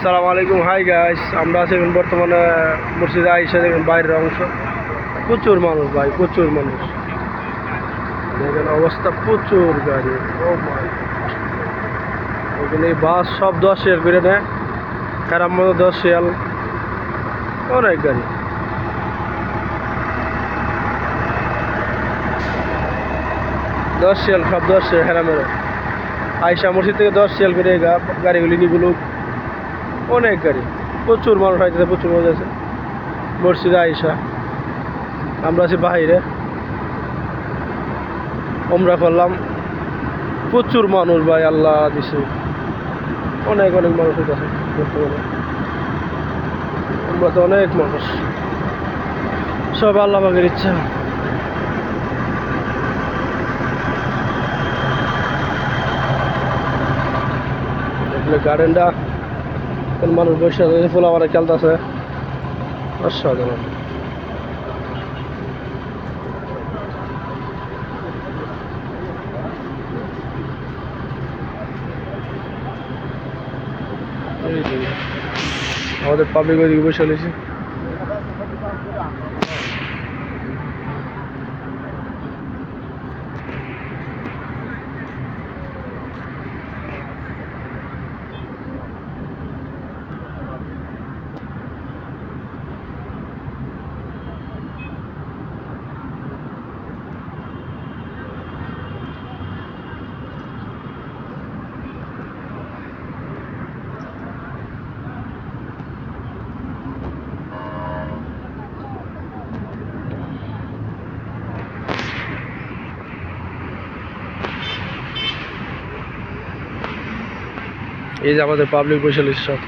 আসসালামু আলাইকুম। Hi guys, আমরা আছি এখন বর্তমানে মসজিদে আইসা, দেখেন বাইরের অংশ প্রচুর মানুষ ভাই, প্রচুর মানুষ। দেখেন অবস্থা, প্রচুর গাড়ি। ও মাই, এখানে বাস সব 10 রিয়াল করে নেয়, খারাপ মতো 10 রিয়াল, অনেক গাড়ি। দশ রিয়াল, সব 10 রিয়াল হেরামেরো। আইসা মসজিদ থেকে 10 রিয়াল করে গাড়িগুলি নিগুলো, অনেক গাড়ি, প্রচুর মানুষ আইতেছে, প্রচুর মানুষ আছে মসজিদে আইসা। আমরা আছি বাহিরে, ওমরা করলাম, প্রচুর মানুষ ভাই, আল্লাহ দিছে, অনেক অনেক মানুষ হইতেছে বর্তমানে। আমরা তো অনেক মানুষ, সব আল্লাহ পাকের ইচ্ছা। গার্ডেনটা মানুষ বসে আছে, ফোলা মারা খেলতেছে, অসাধারণ। আমাদের পাবলিক ওইদিকে বসে রয়েছে। এই যে আমাদের পাবলিক বসে রয়েছে সব।